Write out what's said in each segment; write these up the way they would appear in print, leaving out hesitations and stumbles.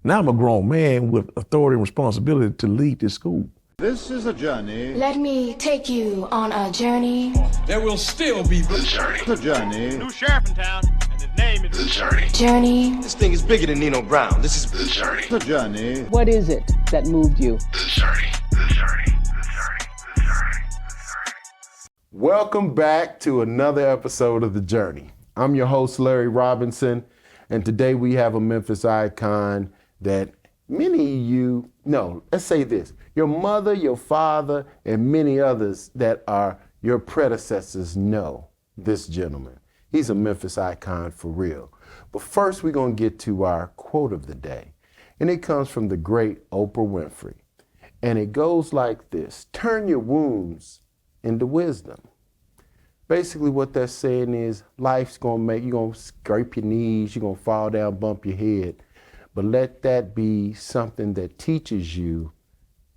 Now I'm a grown man with authority and responsibility to lead this school. This is a journey. Let me take you on a journey. There will still be the journey. The journey. New sheriff in town, and his name is The journey. Journey. This thing is bigger than Nino Brown. This is The journey. The journey. What is it that moved you? The journey. The journey. The journey. The journey. Welcome back to another episode of The Journey. I'm your host, Larry Robinson, and today we have a Memphis icon that many of you know. Let's say this: your mother, your father, and many others that are your predecessors know this gentleman. He's a Memphis icon for real. But first, we're going to get to our quote of the day, and it comes from the great Oprah Winfrey. And it goes like this: turn your wounds into wisdom. Basically what that's saying is life's gonna make, you're gonna scrape your knees, you're gonna fall down, bump your head, but let that be something that teaches you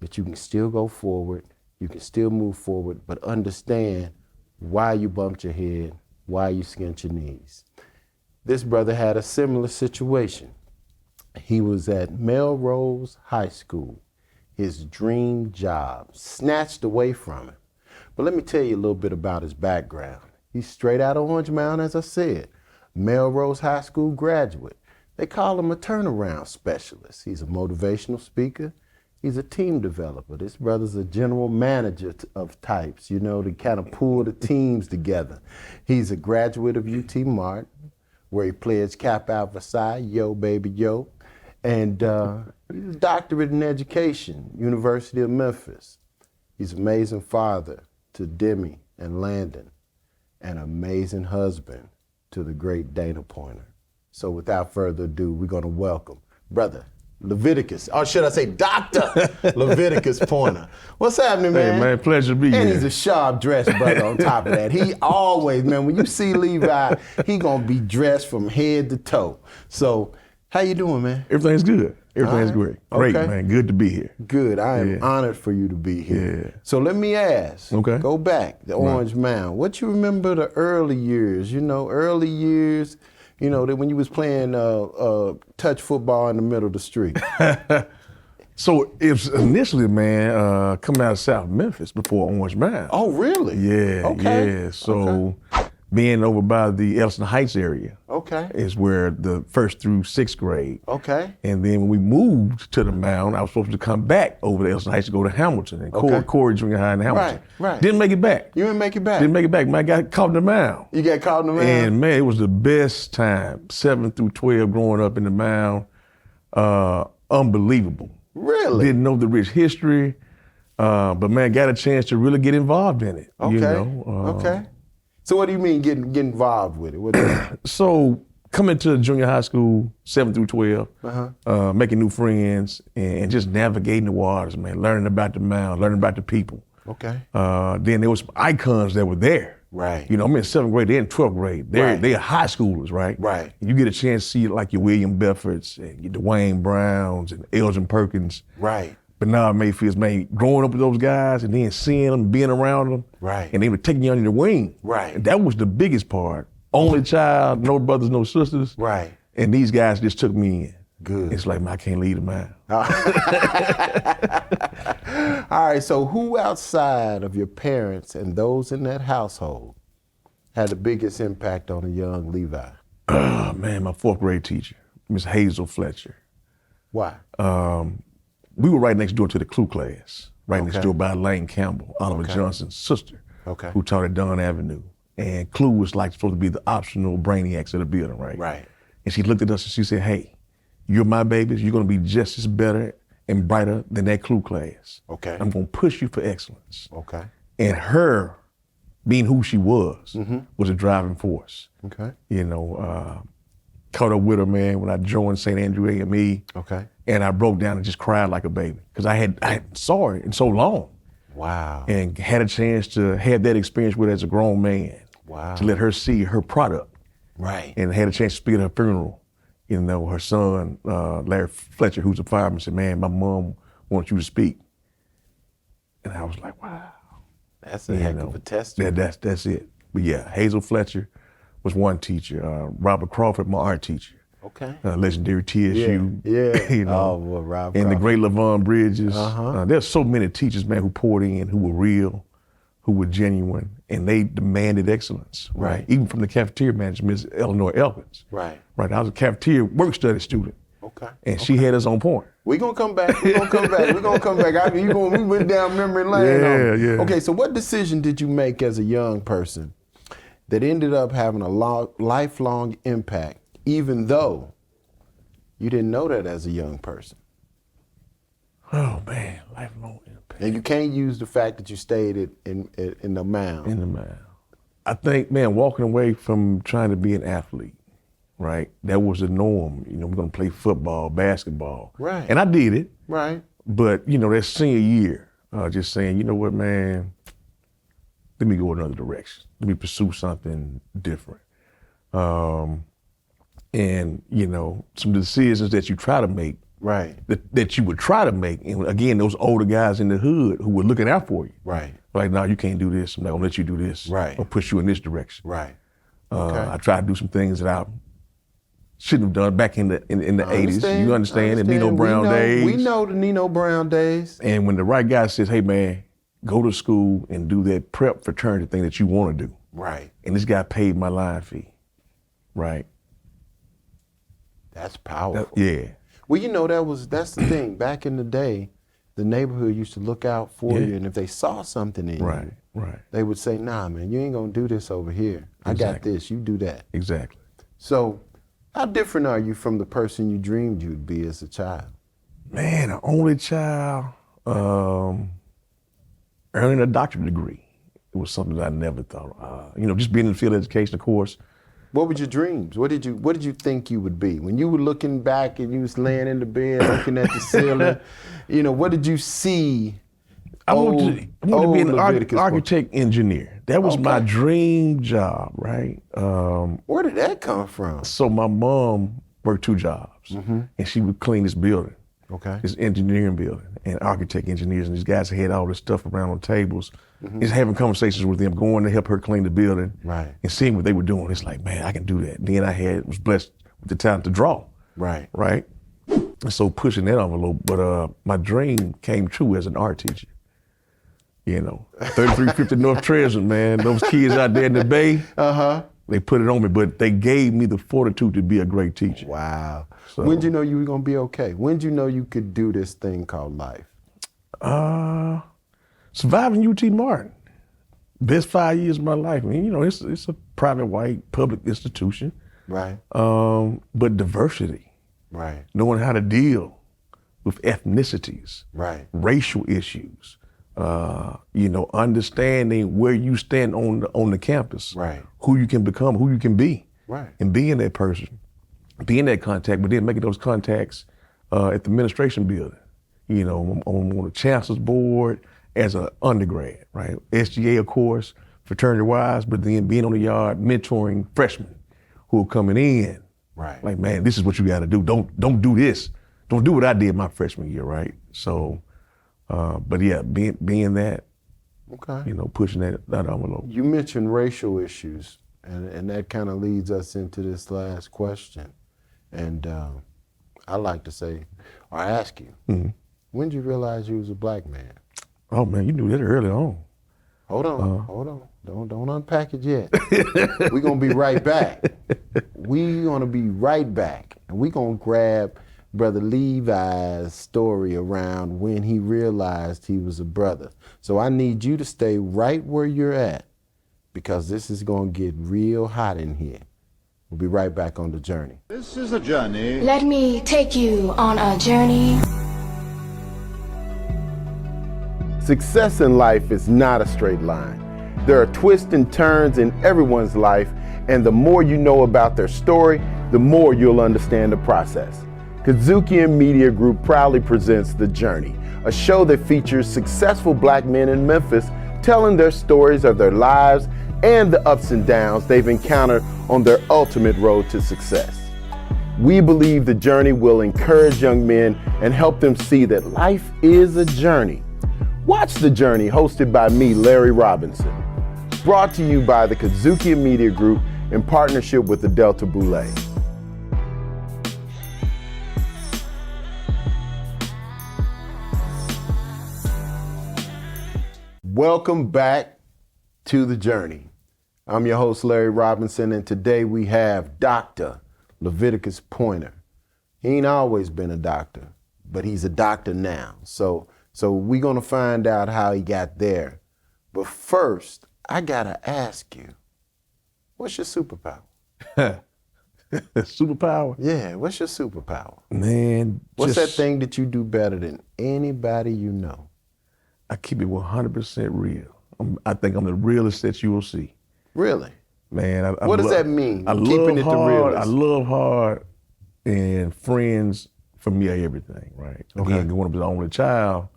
that you can still go forward, you can still move forward, but understand why you bumped your head, why you skint your knees. This brother had a similar situation. He was at Melrose High School, his dream job snatched away from him. But let me tell you a little bit about his background. He's straight out of Orange Mound, as I said, Melrose High School graduate. They call him a turnaround specialist. He's a motivational speaker. He's a team developer. This brother's a general manager of types, you know, to kind of pull the teams together. He's a graduate of UT Martin, where he pledged Kappa Alpha Psi, yo baby yo. And he's a doctorate in education, University of Memphis. He's an amazing father to Demi and Landon, an amazing husband to the great Dana Pointer. So without further ado, we're gonna welcome Brother Leviticus, or should I say Dr. Leviticus Pointer. What's happening, man? Hey, man, pleasure to be here. And he's a sharp dressed brother on top of that. He always, man, when you see Levi, he gonna be dressed from head to toe. So, how you doing, man? Everything's good. Everything's All right. great. Great, Okay. man. Good to be here. Good, I am Yeah. honored for you to be here. Yeah. So let me ask, Okay. go back, the Orange Mound. What you remember the early years, that when you was playing touch football in the middle of the street? So it was initially, man, coming out of South Memphis before Orange Mound. Oh, really? Yeah, Okay. yeah. So being over by the Ellison Heights area Okay. is where the first through sixth grade. Okay. And then when we moved to the Mound, I was supposed to come back over to Ellison Heights to go to Hamilton and Okay. Corey Junior High in Hamilton. Right. Didn't make it back. You didn't make it back? Didn't make it back. Man, I got caught in the Mound. You got caught in the Mound? And man, it was the best time, 7 through 12 growing up in the Mound. Unbelievable. Really? Didn't know the rich history, but man, got a chance to really get involved in it. Okay. You know? Okay. So what do you mean get involved with it? What do you mean? So coming to junior high school, 7 through 12, making new friends and just navigating the waters, man, learning about the Mound, learning about the people. Okay. Then there was some icons that were there. Right. You know, I'm in 7th grade, they're in 12th grade. They're high schoolers, right? Right. And you get a chance to see like your William Bedfords and your Dwayne Browns and Elgin Perkins. Right. Bernard Mayfield's, man, growing up with those guys and then seeing them, being around them. Right. And they were taking you under the wing. Right. And that was the biggest part. Only child, no brothers, no sisters. Right. And these guys just took me in. Good. It's like, man, I can't leave them out. All right, so who outside of your parents and those in that household had the biggest impact on a young Levi? Oh, man, my 4th grade teacher, Miss Hazel Fletcher. Why? We were right next door to the Clue class, right next Okay. door by Lane Campbell, Oliver Okay. Johnson's sister, Okay. who taught at Dunn Avenue. And Clue was like supposed to be the optional brainiacs of the building, right? Right. And she looked at us and she said, hey, you're my babies, you're gonna be just as better and brighter than that Clue class. Okay. I'm gonna push you for excellence. Okay. And her, being who she was a driving force. Okay. You know, caught up with her, man, when I joined St. Andrew AME. Okay. And I broke down and just cried like a baby because I hadn't saw her in so long Wow. and had a chance to have that experience with her as a grown man. Wow. To let her see her product. Right. And had a chance to speak at her funeral. You know, her son, Larry Fletcher, who's a fireman, said, man, my mom wants you to speak. And I was like, wow. That's a heck of a testimony. That's it. But yeah, Hazel Fletcher was one teacher. Robert Crawford, my art teacher. Okay. Legendary TSU. Yeah. You know, Oh, well, Rob and the Crawford. great Levon Bridges. Uh-huh. There's so many teachers, man, who poured in, who were real, who were genuine, and they demanded excellence, right? Even from the cafeteria manager, Ms. Eleanor Elkins. Right. Right, I was a cafeteria work study student. Okay. And she had us on point. We're going to come back. We're going to come back. We're going to come back. We went down memory lane. Yeah. Okay, so what decision did you make as a young person that ended up having a lifelong impact, even though you didn't know that as a young person? Oh, man, lifelong impact. And you can't use the fact that you stayed in the Mound. In the Mound. I think, man, walking away from trying to be an athlete, right? That was the norm. You know, we're gonna play football, basketball. Right. And I did it. Right. But, you know, that senior year, just saying, you know what, man, let me go another direction. Let me pursue something different. And, you know, some decisions that you try to make, Right. that you would try to make. And again, those older guys in the hood who were looking out for you. Right. Like, no, you can't do this. I'm not gonna let you do this. Right. Or push you in this direction. Right. I tried to do some things that I shouldn't have done back in the 80s. You understand? The Nino Brown days. We know the Nino Brown days. And when the right guy says, hey man, go to school and do that prep fraternity thing that you want to do. Right. And this guy paid my line fee. Right. That's powerful. Yeah. Well, you know, that's the thing. Back in the day, the neighborhood used to look out for you, and if they saw something in you, Right. they would say, nah, man, you ain't gonna do this over here. I got Exactly. this, you do that. Exactly. So how different are you from the person you dreamed you'd be as a child? Man, an only child, earning a doctorate degree. It was something that I never thought. You know, just being in the field of education, of course. What were your dreams? What did you think you would be? When you were looking back and you was laying in the bed looking at the ceiling, you know, what did you see? I wanted to be an Leviticus architect engineer. That was my dream job, right? Where did that come from? So my mom worked two jobs, and she would clean this building, this engineering building, and architect engineers, and these guys had all this stuff around on tables, just having conversations with them, going to help her clean the building, and seeing what they were doing. It's like, man, I can do that. And then I was blessed with the talent to draw, right? And so pushing that envelope, but my dream came true as an art teacher. You know, 3350 North Treasure, man. Those kids out there in the Bay, they put it on me, but they gave me the fortitude to be a great teacher. Wow. So, when did you know you were gonna be okay? When did you know you could do this thing called life? Surviving UT Martin. Best 5 years of my life. I mean, you know, it's a private white public institution. Right. But diversity. Right. Knowing how to deal with ethnicities. Right. Racial issues. You know, understanding where you stand on the campus. Right. Who you can become, who you can be. Right. And being that person. Being that contact, but then making those contacts at the administration building. You know, on the chancellor's board as an undergrad, right? SGA, of course, fraternity-wise, but then being on the yard, mentoring freshmen who are coming in. Right. Like, man, this is what you got to do. Don't do this. Don't do what I did my freshman year, right? So, but yeah, being that, you know, pushing that envelope. You mentioned racial issues, and that kind of leads us into this last question. And I like to say, or ask you, when did you realize you was a black man? Oh man, you knew that early on. Hold on. Don't unpack it yet. We're gonna be right back. We're gonna be right back. And we're gonna grab Brother Levi's story around when he realized he was a brother. So I need you to stay right where you're at, because this is gonna get real hot in here. We'll be right back on The Journey. This is a journey. Let me take you on a journey. Success in life is not a straight line. There are twists and turns in everyone's life, and the more you know about their story, the more you'll understand the process. Kazuki Media Group proudly presents The Journey, a show that features successful black men in Memphis telling their stories of their lives and the ups and downs they've encountered on their ultimate road to success. We believe The Journey will encourage young men and help them see that life is a journey. Watch The Journey, hosted by me, Larry Robinson. Brought to you by the Kazuki Media Group in partnership with the Delta Boulé. Welcome back to The Journey. I'm your host, Larry Robinson, and today we have Dr. Leviticus Pointer. He ain't always been a doctor, but he's a doctor now. So we're going to find out how he got there. But first, I got to ask you, what's your superpower? Superpower? Yeah, what's your superpower? Man, What's that thing that you do better than anybody you know? I keep it 100% real. I think I'm the realest that you will see. Really? Man, What does that mean? I Keeping it the hard. realest. I love hard, and friends for me are everything, right? Okay. Again, growing up as the only child,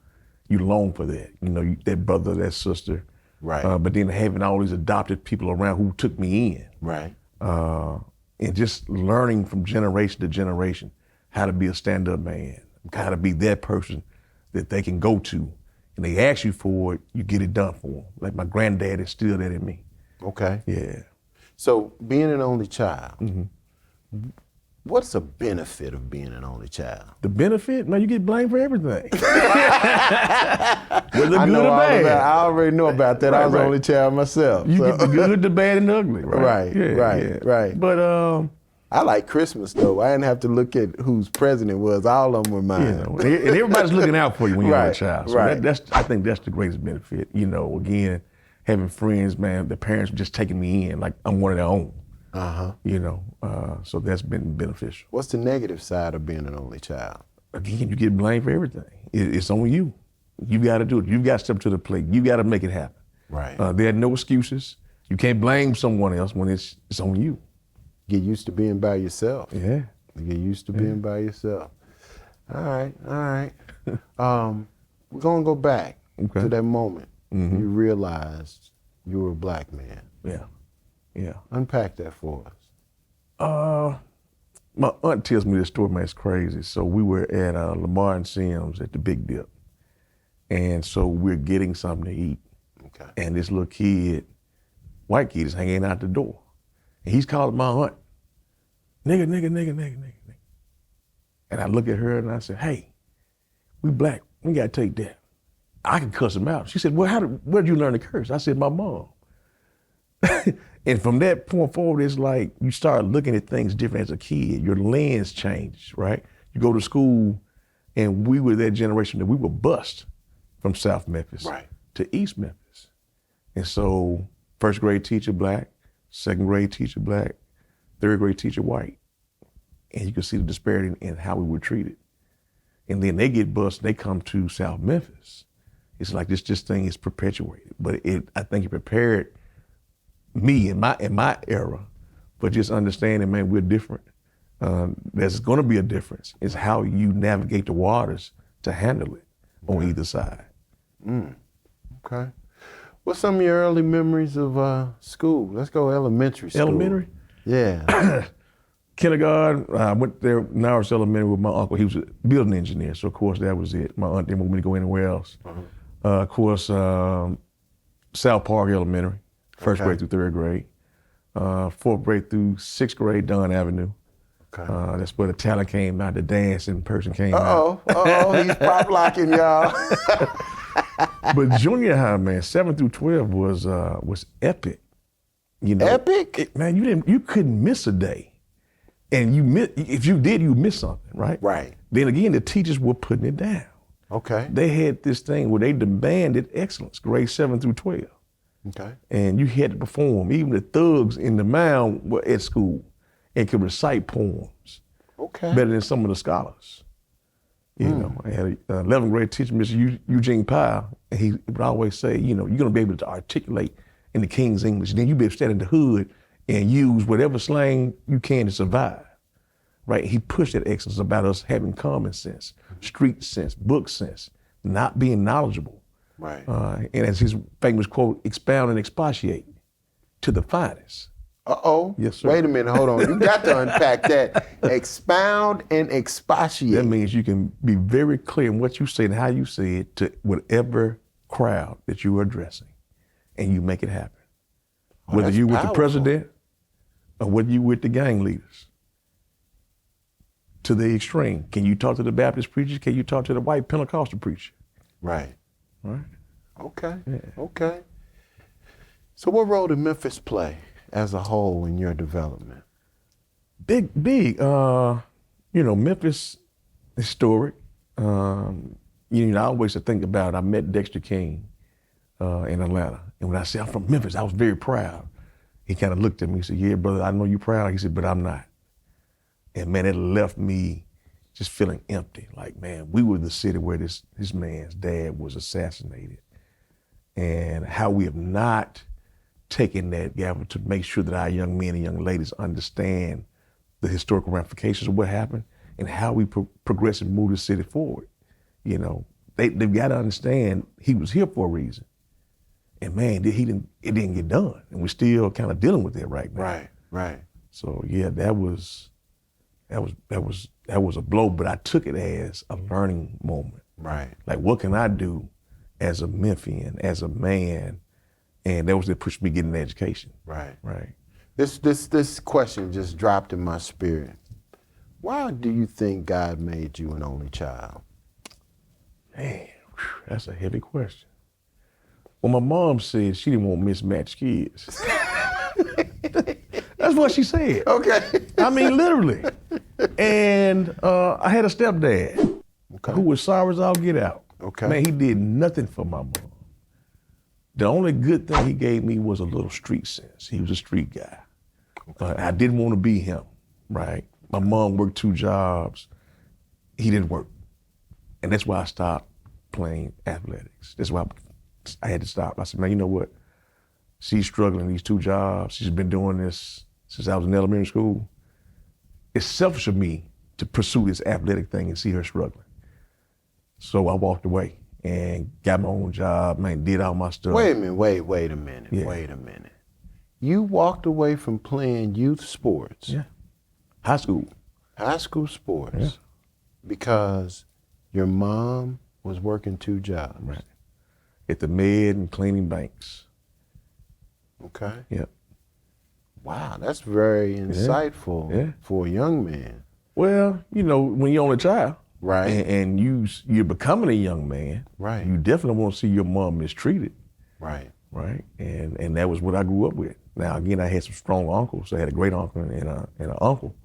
you long for that. You know, that brother, that sister. Right. But then having all these adopted people around who took me in. Right. And just learning from generation to generation how to be a stand-up man, how to be that person that they can go to. And they ask you for it, you get it done for them. Like my granddad instilled that in me. Okay. Yeah. So being an only child, what's the benefit of being an only child? The benefit, man, you get blamed for everything. Whether I good know or all bad. about. I already know about that. I was Right. an only child myself. You so. get the good, the bad, and the ugly, right? Right. But I like Christmas though. I didn't have to look at whose president was. All of them were you mine. know, and everybody's looking out for you when you're a Right, child. So right. I think that's the greatest benefit. You know, again, having friends, man, the parents just taking me in like I'm one of their own. You know, so that's been beneficial. What's the negative side of being an only child? Again, you get blamed for everything. It's on you. You got to do it. You got to step to the plate. You got to make it happen. Right. There are no excuses. You can't blame someone else when it's on you. Get used to being by yourself. Yeah. Get used to being by yourself. All right. We're gonna go back to that moment you realized you were a black man. Yeah. Unpack that for us. My aunt tells me this story, man, it's crazy. So we were at Lamar and Sims at the Big Dip. And so we're getting something to eat. Okay. And this little kid, white kid, is hanging out the door. And he's calling my aunt, nigga. And I look at her and I said, hey, we black, we gotta take that. I can cuss him out. She said, well, where'd you learn to curse? I said, my mom. And from that point forward, it's like you start looking at things different as a kid. Your lens changes, right? You go to school, and we were that generation that we were bused from South Memphis to East Memphis. And so first grade teacher black, second grade teacher black, third grade teacher white. And you can see the disparity in how we were treated. And then they get bused, they come to South Memphis. It's like this thing is perpetuated. But I think it prepared me in my era for just understanding, man, we're different. There's gonna be a difference. It's how you navigate the waters to handle it on either side. Okay. What's some of your early memories of school? Let's go elementary school. Elementary? Yeah. Kindergarten, I went there, Norris Elementary with my uncle. He was a building engineer, so of course that was it. My aunt didn't want me to go anywhere else. Of course, South Park Elementary, first grade through third grade. Fourth grade through sixth grade, Dunn Avenue. Okay. That's where the talent came out, the dancing person came out. He's pop locking, y'all. But junior high, man, 7 through 12 was epic. You know, Epic? Man, you couldn't miss a day. And if you did, you missed something, right? Right. Then again, the teachers were putting it down. Okay. They had this thing where they demanded excellence, grades 7 through 12. Okay. And you had to perform. Even the thugs in the Mound were at school and could recite poems better than some of the scholars. You know, I had an 11th grade teacher, Mr. Eugene Pyle, and he would always say, you know, you're gonna be able to articulate in the King's English. Then you be able to stand in the hood and use whatever slang you can to survive, right? He pushed that excellence about us having common sense, street sense, book sense, not being knowledgeable. Right. And as his famous quote, expound and expatiate to the finest. Yes, sir. Wait a minute, hold on. You got to unpack that. Expound and expatiate. That means you can be very clear in what you say and how you say it to whatever crowd that you are addressing, and you make it happen. Whether you with the president or whether you with the gang leaders. To the extreme. Can you talk to the Baptist preacher? Can you talk to the white Pentecostal preacher? Right. Right. Okay. Yeah. Okay. So what role did Memphis play as a whole in your development? Big. Memphis, historic. I always think about, I met Dexter King in Atlanta. And when I said I'm from Memphis, I was very proud. He kind of looked at me and said, yeah, brother, I know you're proud. He said, but I'm not. And man, it left me just feeling empty. Like, man, we were the city where this man's dad was assassinated. And how we have not taken that gavel to make sure that our young men and young ladies understand the historical ramifications of what happened and how we progress and move the city forward. They've got to understand he was here for a reason. And man, it didn't get done. And we're still kind of dealing with it right now. Right. So yeah, that was a blow, but I took it as a learning moment. Right. Like, what can I do as a Memphian, as a man? And that was what pushed me getting an education. Right. Right. This question just dropped in my spirit. Why do you think God made you an only child? Man, that's a heavy question. Well, my mom said she didn't want mismatched kids. That's what she said. Okay. I mean, literally. And I had a stepdad who was sorry as all get out. Okay. Man, he did nothing for my mom. The only good thing he gave me was a little street sense. He was a street guy. I didn't want to be him, right? My mom worked 2 jobs. He didn't work. And that's why I stopped playing athletics. That's why I had to stop. I said, man, you know what? She's struggling these 2 jobs. She's been doing this since I was in elementary school. It's selfish of me to pursue this athletic thing and see her struggling. So I walked away and got my own job, man, did all my stuff. Wait a minute, wait a minute, Yeah. wait a minute. You walked away from playing youth sports, Yeah. High school. high school sports, Yeah. because your mom was working 2 jobs. Right. At the Med and cleaning banks. Okay. Yeah. Wow, that's very insightful Yeah. for a young man. Well, when you're only a child, Right. and you're becoming a young man, Right. you definitely want to see your mom mistreated, Right. right? And that was what I grew up with. Now, again, I had some strong uncles. I had a great uncle and an uncle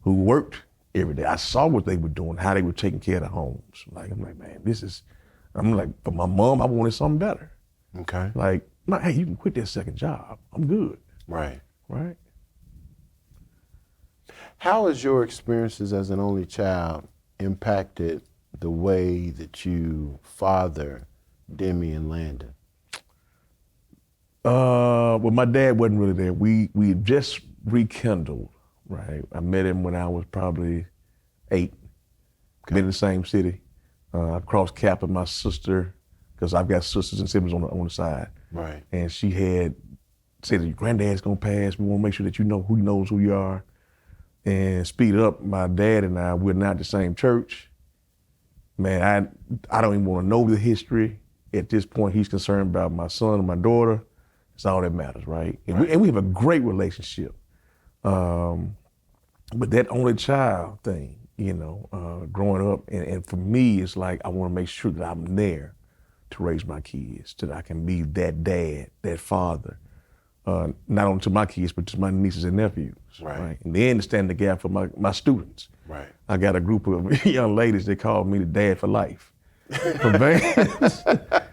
who worked every day. I saw what they were doing, how they were taking care of the homes. I'm like, man, for my mom, I wanted something better. Okay. Like, hey, you can quit that second job. I'm good, Right. right? How has your experiences as an only child impacted the way that you father Demi and Landon? Well, my dad wasn't really there. We had just rekindled, right? I met him when I was probably 8. Been in the same city. I crossed cap with my sister, because I've got sisters and siblings on the side. Right. And she had said, your granddad's gonna pass. We wanna make sure that you know who knows who you are. And speed up, my dad and I, we're not the same church. Man, I don't even wanna know the history. At this point, he's concerned about my son and my daughter. It's all that matters, right? And we have a great relationship. But that only child thing, growing up, and for me, it's like I want to make sure that I'm there to raise my kids, that I can be that dad, that father, not only to my kids, but to my nieces and nephews. Right. And then to stand the gap for my students. Right. I got a group of young ladies that call me the dad for life. For bands.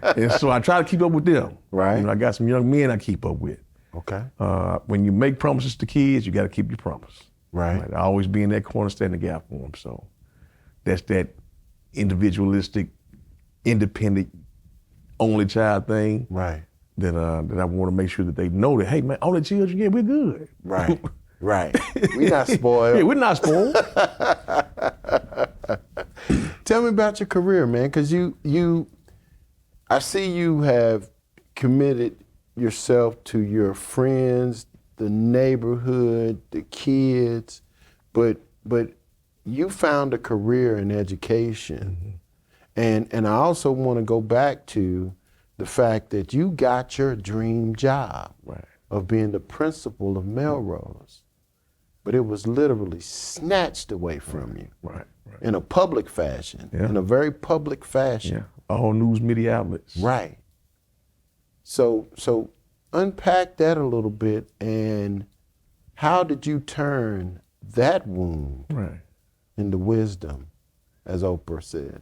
And so I try to keep up with them. Right. I got some young men I keep up with. Okay. When you make promises to kids, you got to keep your promise. Right. I always be in that corner, stand the gap for them. So that's that individualistic, independent, only child thing. Right. That I want to make sure that they know that, hey man, all the children, yeah, we're good. Right. Right. We're not spoiled. Yeah, we're not spoiled. Tell me about your career, man, because I see you have committed yourself to your friends, the neighborhood, the kids, but you found a career in education. Mm-hmm. And I also want to go back to the fact that you got your dream job of being the principal of Melrose, but it was literally snatched away from you in a public fashion, in a very public fashion. Yeah, all news media outlets. Right. So unpack that a little bit, and how did you turn that wound into wisdom, as Oprah said?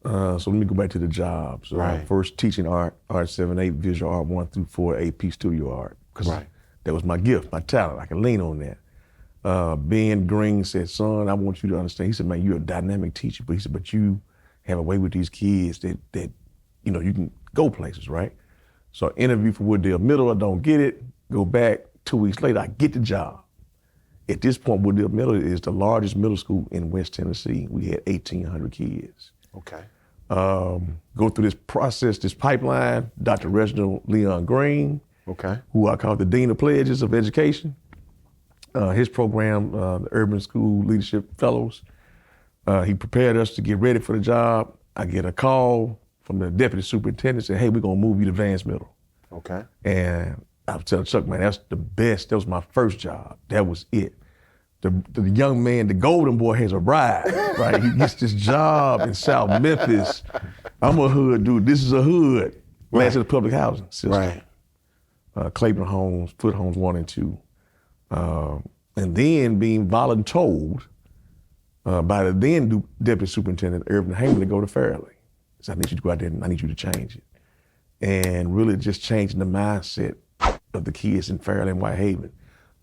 So let me go back to the jobs. First teaching art 7-8, visual art 1 through 4, AP studio art, because that was my gift, my talent. I can lean on that. Ben Green said, son, I want you to understand. He said, man, you're a dynamic teacher, but he said, but you have a way with these kids that you know, you can go places, right? So I interview for Wooddale Middle, I don't get it, go back 2 weeks later, I get the job. At this point, Wooddale Middle is the largest middle school in West Tennessee. We had 1,800 kids. Okay. Go through this process, this pipeline, Dr. Reginald Leon Green, who I call the Dean of Pledges of Education. His program, the Urban School Leadership Fellows, he prepared us to get ready for the job. I get a call from the deputy superintendent, said, hey, we're gonna move you to Vance Middle. Okay. And I was telling Chuck, man, that's the best. That was my first job. That was it. The young man, the golden boy has arrived, right? He gets this job in South Memphis. I'm a hood dude. This is a hood. Last of the public housing system. Right. Clayton Homes, Foot Homes 1 and 2. And then being voluntold by the then deputy superintendent, Irvin Heyman, to go to Fairleigh. So I need you to go out there and I need you to change it. And really just changing the mindset of the kids in Fairleigh and Whitehaven.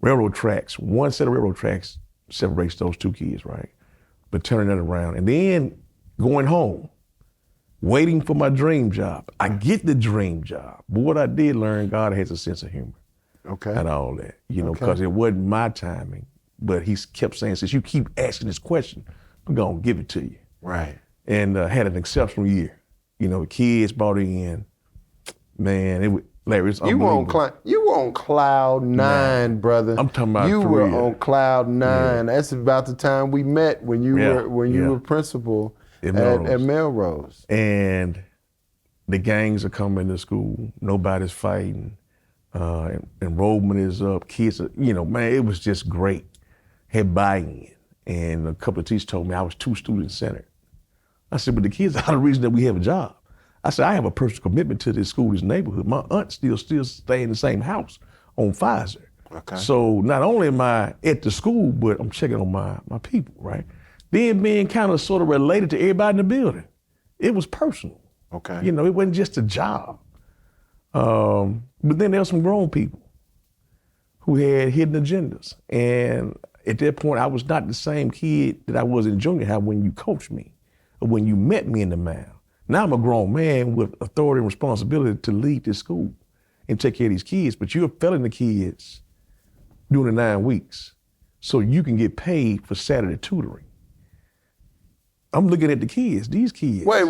Railroad tracks, one set of railroad tracks separates those two kids, right? But turning that around. And then going home, waiting for my dream job. I get the dream job. But what I did learn, God has a sense of humor. And all that, you know, because it wasn't my timing. But he kept saying, since you keep asking this question, I'm gonna give it to you. Right. And had an exceptional year. You know, the kids brought in, man, Larry, it's unbelievable. You were on cloud nine, brother. I'm talking about you for were real. on cloud nine. That's about the time we met when you were principal at Melrose. And the gangs are coming to school. Nobody's fighting. Enrollment is up. Kids are, you know, man, it was just great. Had buy-in. And a couple of teachers told me I was too student-centered. I said, but the kids are the reason that we have a job. I said, I have a personal commitment to this school, this neighborhood. My aunt still stay in the same house on Pfizer. Okay. So not only am I at the school, but I'm checking on my people, right? Then being kind of sort of related to everybody in the building. It was personal. Okay. You know, it wasn't just a job. But then there were some grown people who had hidden agendas. And at that point, I was not the same kid that I was in junior high when you coached me or when you met me in the Mound. Now I'm a grown man with authority and responsibility to lead this school and take care of these kids, but you're failing the kids during the 9 weeks so you can get paid for Saturday tutoring. I'm looking at the kids, these kids. Wait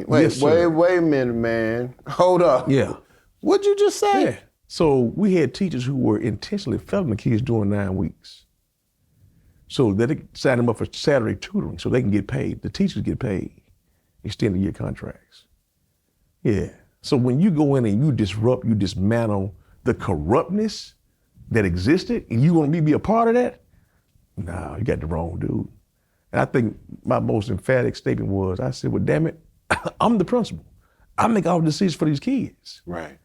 Yes, a minute, man. Hold up. Yeah. What'd you just say? Yeah. So we had teachers who were intentionally failing the kids during 9 weeks. So that they sign them up for Saturday tutoring so they can get paid. The teachers get paid. Extended year contracts. Yeah. So when you go in and you disrupt, you dismantle the corruptness that existed and you want me to be a part of that? No, you got the wrong dude. And I think my most emphatic statement was, I said, well, damn it, I'm the principal. I make all the decisions for these kids. Right.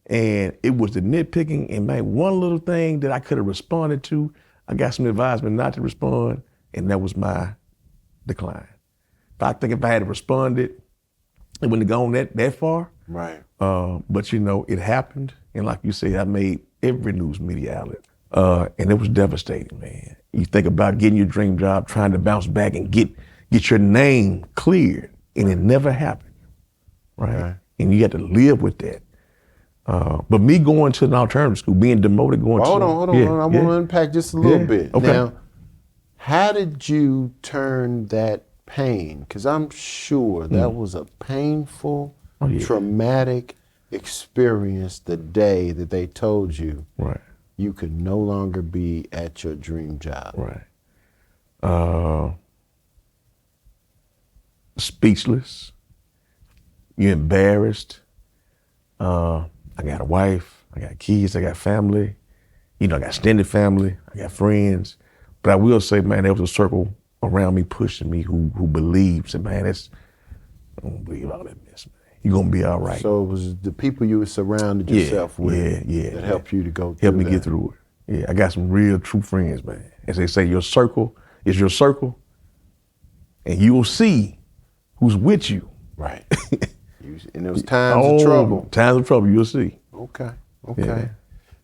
And it was the nitpicking and man, one little thing that I could have responded to, I got some advisement not to respond, and that was my decline. But I think if I had responded, it wouldn't have gone that far. Right. But you know, it happened. And like you said, I made every news media outlet. And it was devastating, man. You think about getting your dream job, trying to bounce back and get your name cleared, and it never happened, right? And you had to live with that. But me going to an alternative school, being demoted, going Hold to... on. I want to unpack just a little bit. Okay. Now, how did you turn that pain? Because I'm sure that was a painful, traumatic experience the day that they told you you could no longer be at your dream job. Right. Speechless. You're embarrassed. I got a wife, I got kids, I got family. You know, I got extended family, I got friends. But I will say, man, there was a circle around me pushing me who believes, and man, I don't believe all that mess, man. you're gonna be all right. So it was the people you surrounded yourself with that helped you to go through Help me get through it. Yeah, I got some real true friends, man. As they say, your circle is your circle, and you will see who's with you. Right. In those times of trouble. Times of trouble, you'll see. Okay. Yeah.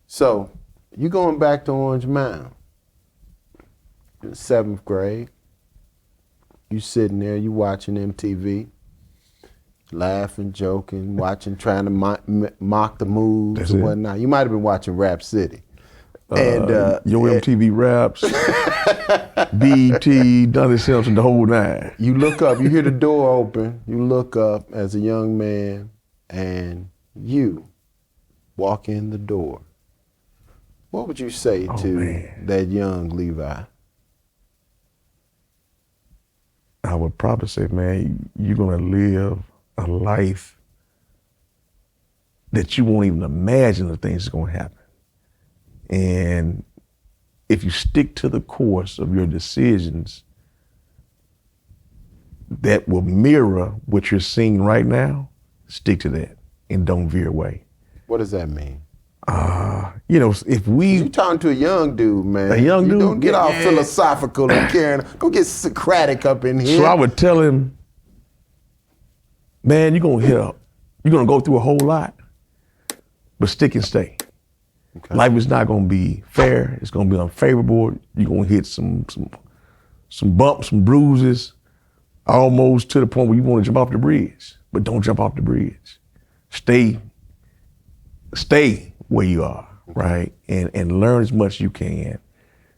So you going back to Orange Mound in the 7th grade. You sitting there, you watching MTV, laughing, joking, watching, trying to mock the moves That's and it. whatnot. You might have been watching Rap City. And your MTV raps, BET, Donnie Simpson, the whole nine. you look up, you hear the door open, you look up as a young man, and you walk in the door. What would you say to that young Levi? I would probably say, man, you're gonna live a life that you won't even imagine the things that's gonna happen. And if you stick to the course of your decisions that will mirror what you're seeing right now, stick to that and don't veer away. What does that mean? You know, if we You talking to a young dude, man. A young you dude? Don't get all Yeah. philosophical and caring. Don't get Socratic up in here. So I would tell him, man, you're gonna go through a whole lot, but stick and stay. Okay. Life is not gonna be fair. It's gonna be unfavorable. You're gonna hit some bumps, some bruises, almost to the point where you want to jump off the bridge. But don't jump off the bridge. Stay where you are, right? And learn as much as you can.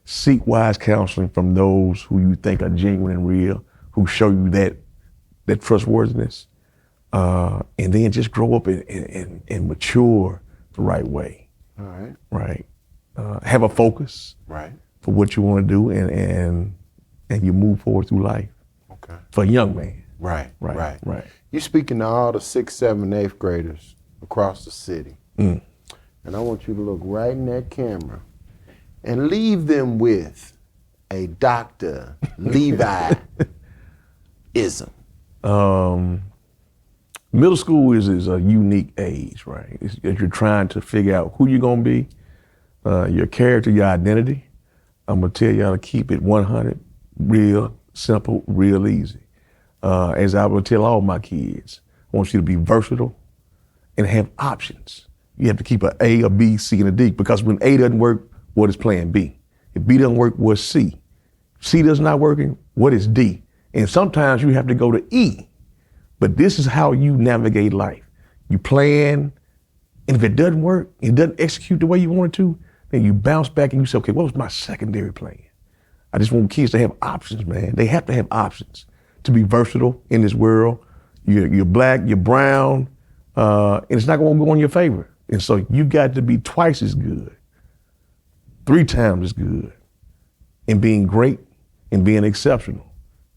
Seek wise counseling from those who you think are genuine and real, who show you that trustworthiness. And then just grow up and mature the right way. All right. Right. Have a focus Right. for what you want to do and you move forward through life. Okay. For a young man. Right. Right. You speaking to all the 6th, 7th, 8th graders across the city. And I want you to look right in that camera and leave them with a Dr. Levi-ism. Middle school is a unique age, right? You're trying to figure out who you're gonna be, your character, your identity. I'm gonna tell y'all to keep it 100, real simple, real easy. As I would tell all my kids, I want you to be versatile and have options. You have to keep an A, a B, C, and a D, because when A doesn't work, what is plan B? If B doesn't work, what's C? C does not working, what is D? And sometimes you have to go to E. But this is how you navigate life. You plan, and if it doesn't work, it doesn't execute the way you want it to, then you bounce back and you say, okay, what was my secondary plan? I just want kids to have options, man. They have to have options to be versatile in this world. You're black, you're brown, and it's not gonna go in your favor. And so you got to be twice as good, 3 times as good in being great and being exceptional.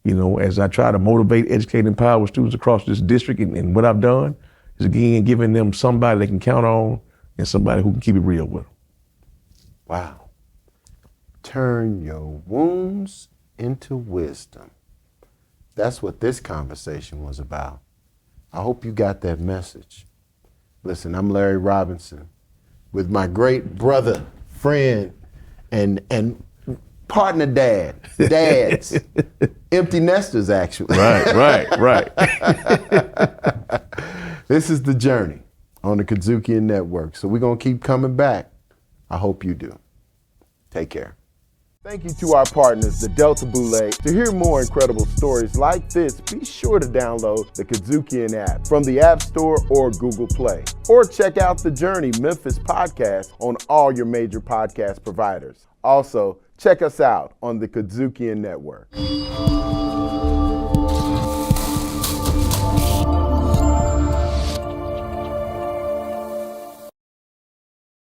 You know, as I try to motivate, educate, and empower students across this district, and what I've done is, again, giving them somebody they can count on and somebody who can keep it real with them. Wow. Turn your wounds into wisdom. That's what this conversation was about. I hope you got that message. Listen, I'm Larry Robinson with my great brother, friend, and partner dads, empty nesters, actually. Right. This is The Journey on the Kadzukian Network. So we're going to keep coming back. I hope you do. Take care. Thank you to our partners, the Delta Boulay. To hear more incredible stories like this, be sure to download the Kadzukian app from the App Store or Google Play. Or check out the Journey Memphis podcast on all your major podcast providers. Also, check us out on the Kadzukian Network.